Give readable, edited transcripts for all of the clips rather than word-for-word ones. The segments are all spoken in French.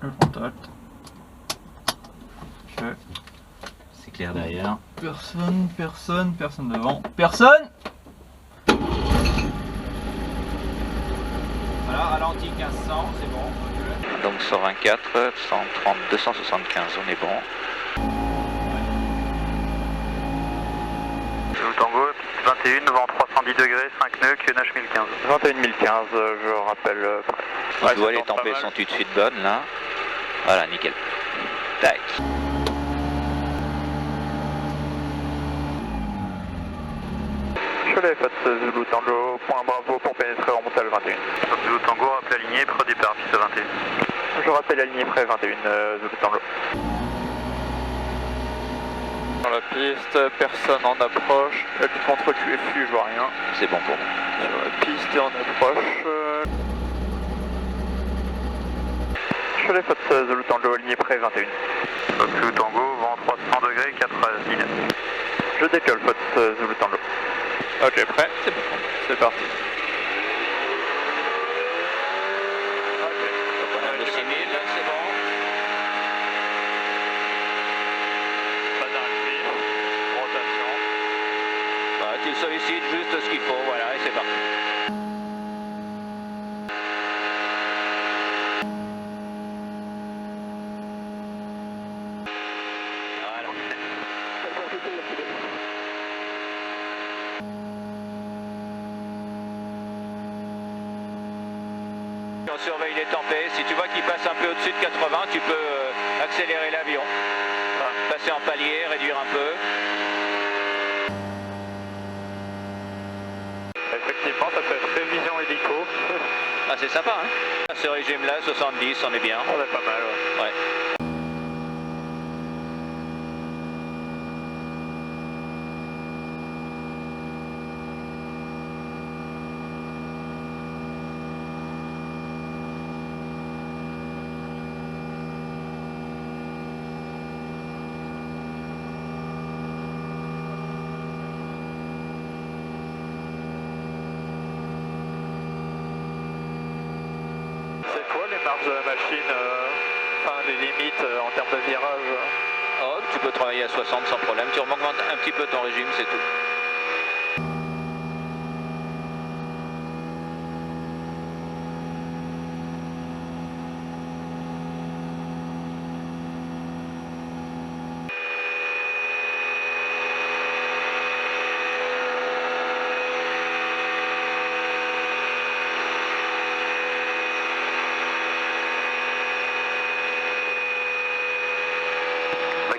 Le contact. Ok. C'est clair derrière. Personne devant. Personne! Voilà, ralenti 1500, c'est bon. Donc 124, 130, 275, on est bon. Tango, 21, vent 310 degrés, 5 nœuds, QNH 1015. 21 1015, je rappelle. Tu vois, les tempêtes sont tout de suite bonnes là. Voilà, nickel. Tac. Cholet, Fox Zulu Tango, point Bravo pour pénétrer en montage 21. Zulu Tango, rappel aligné, près départ, piste 21. Je rappelle aligné près 21, Zulu Tango. Dans la piste, personne en approche, la contre QFU, je vois rien. C'est bon pour moi. Sur la piste et en approche. Cholet, Fox Zulu Tango, aligné près 21. Fox Zulu Tango, vent 300 degrés, 4 à 10 nœuds. Je décolle, Fox Zulu Tango. Ok, prêt? C'est bon. C'est parti. Le 6000, c'est bon. Pas d'arrivée. Rotation. Bah, tu sollicites juste ce qu'il faut, voilà, et c'est parti. On surveille les tempêtes. Si tu vois qu'il passe un peu au-dessus de 80, tu peux accélérer l'avion. Passer en palier, réduire un peu. Effectivement, ça peut être révision hélico. Ah, c'est sympa, hein. À ce régime-là, 70, on est bien. On est pas mal, ouais. Ouais. C'est quoi les marges de la machine, enfin les limites en termes de virage? Oh, tu peux travailler à 60 sans problème. Tu augmentes un petit peu ton régime, c'est tout.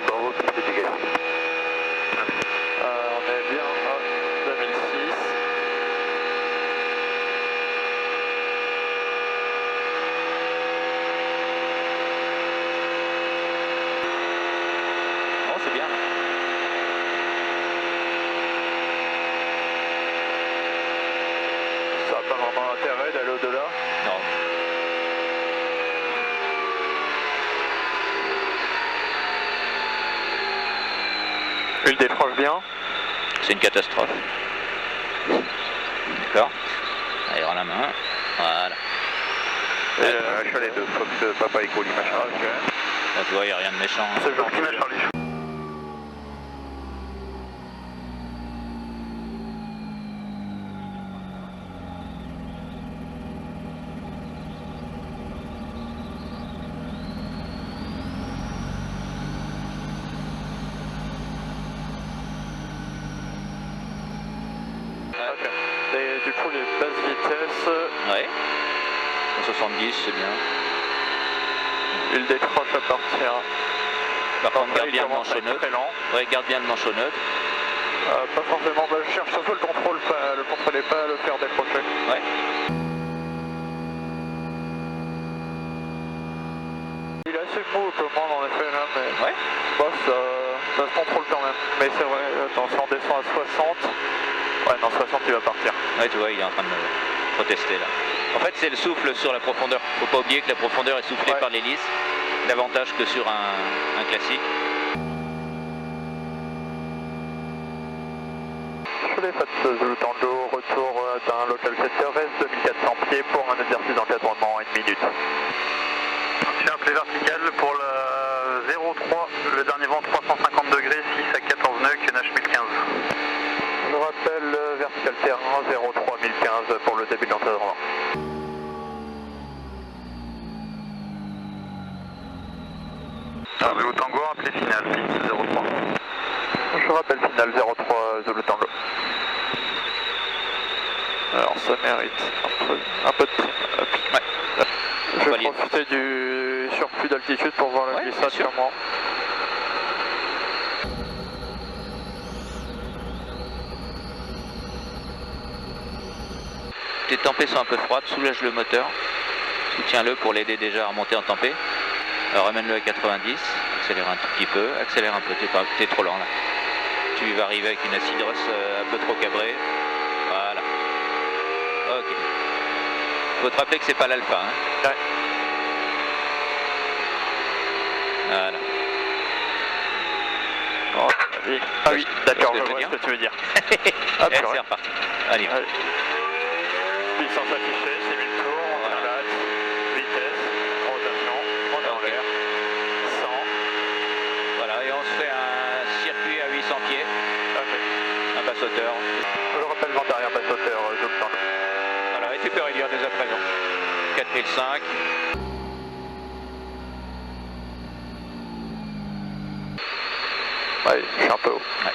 Bravo, c'est dégagé. On est bien à 2006. Oh, c'est bien. Ça n'a pas vraiment intérêt d'aller au-delà. Non. Il décroche bien. C'est une catastrophe. D'accord. Allez, rends la main. Voilà. Cholet de Fox Papa Echo Lima Charlie. Ok. Là, tu vois, il n'y a rien de méchant. C'est le Lima Charlie. Ok. Et du coup, les basses vitesses, Ouais. 70, c'est bien. il décroche à partir. Par contre, garde il bien le commence à manchot être neutre. très lent. Ouais, garde bien le manchot neutre. Pas forcément, bah, je cherche surtout le contrôle et pas à le faire décrocher. Ouais. Il est assez mou au commande en effet là, mais Ouais. bah, ça se contrôle quand même. Mais c'est vrai, attends, si on descend à 60, ouais non 60 il va partir. Ouais, tu vois, il est en train de protester là. En fait, c'est le souffle sur la profondeur. Faut pas oublier que la profondeur est soufflée Ouais. par l'hélice, davantage que sur un classique. Cholet, Fox Zulu Tango, retour d'un local secteur reste 2400 pieds pour un exercice d'encadrement en 1 minute. suis appelé vertical pour la 03, le dernier vent 350 degrés, 6 à 14 nœuds, QNH 1015. Je rappelle vertical terrain 03 1015 pour le début de l'encadrement. Zulu Tango, appelé final 6 03. Je rappelle final 03 Zulu Tango. Alors ça mérite un peu de prime. Ouais. Je vais profiter du surplus d'altitude pour voir la glissade sur moi. Tes tempées sont un peu froides, soulage le moteur, soutiens-le pour l'aider déjà à remonter en tempée. Alors ramène-le à 90, accélère un tout petit peu, accélère un peu, t'es trop lent là. Tu vas arriver avec une acidrosse un peu trop cabrée. Voilà. Ok. Faut te rappeler que c'est pas l'alpha. Hein. Ouais. Voilà. Oh, ah oui, d'accord, je vois ce que tu veux dire. Hop, c'est reparti. Allez. Puissance affichée, c'est 1000 tours, on relate, vitesse, rotation, on est en l'air, 100. Voilà, et on se fait un circuit à 800 pieds. Un basse-hauteur. Je rappelle vent arrière basse-hauteur, je le sens. Voilà, et tu peux réduire dès à présent. 4005. Ouais, je suis un peu haut. Ouais.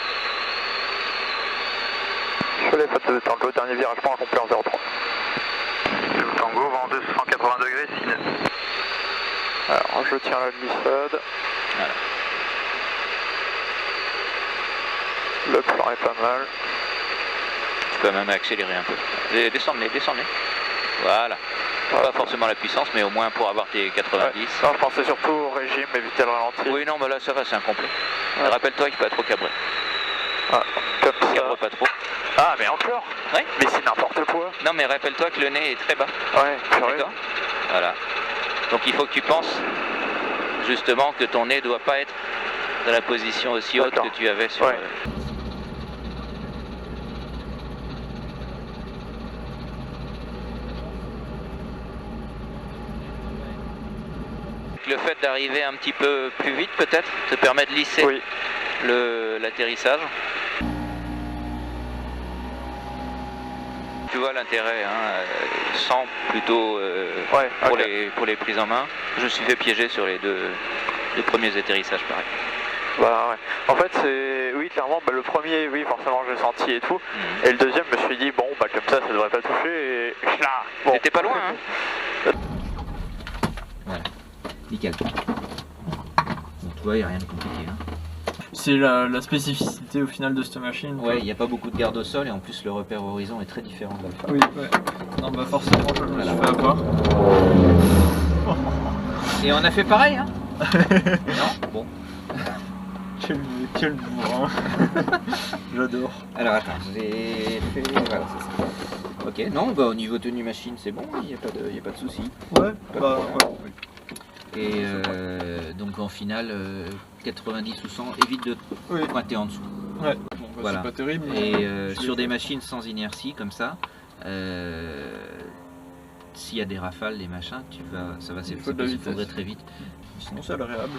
Je fais les fautes de Tango, dernier virage point complet en 03. Tango, vent 280 degrés, 6 nœuds. Alors, je tiens la glissade. Voilà. Le plan est pas mal. Tu peux même accélérer un peu. Descends-les, descends-les. Voilà. Pas forcément la puissance, mais au moins pour avoir tes 90. Ouais. Non, je pensais surtout au régime, éviter le ralenti. Oui, non, mais là ça va, c'est un complet. Ouais. Rappelle-toi qu'il faut pas trop cabrer. Ah, comme ça. Cabre pas trop. Ah, mais encore? Oui. Mais c'est n'importe quoi. Non, mais rappelle-toi que le nez est très bas. Ouais, d'accord. Voilà. Donc il faut que tu penses justement que ton nez doit pas être dans la position aussi haute que tu avais sur. Ouais. Le fait d'arriver un petit peu plus vite peut-être te permet de lisser l'atterrissage. Tu vois l'intérêt, hein, sans plutôt pour les prises en main. Je me suis fait piéger sur les deux premiers atterrissages pareil. Bah ouais. En fait c'est, oui clairement, bah, le premier, oui forcément j'ai senti et tout. Et le deuxième je me suis dit bon bah comme ça devrait pas toucher et là. Bon. T'étais pas loin hein. Voilà, nickel. Bon, tu vois, il n'y a rien de compliqué. Hein. C'est la spécificité au final de cette machine. Ouais, il n'y a pas beaucoup de garde au sol et en plus le repère horizon est très différent de l'Alpha. Oui, ouais. Non, bah forcément, je me suis fait avoir. Et on a fait pareil, hein. Non. Bon. Quel bourrin. J'adore. Alors attends, j'ai fait... Voilà, c'est ça. Ok, non, bah au niveau tenue machine, c'est bon, il n'y a pas de souci. Ouais, bah ouais. Et donc en finale, 90 ou 100, évite de pointer en dessous. Ouais, bon, bah, voilà. C'est pas terrible. Et sur des machines sans inertie comme ça, s'il y a des rafales, des machins, ça va s'effondrer très vite. Sinon c'est agréable.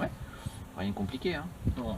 Ouais. Rien de compliqué, hein. Non.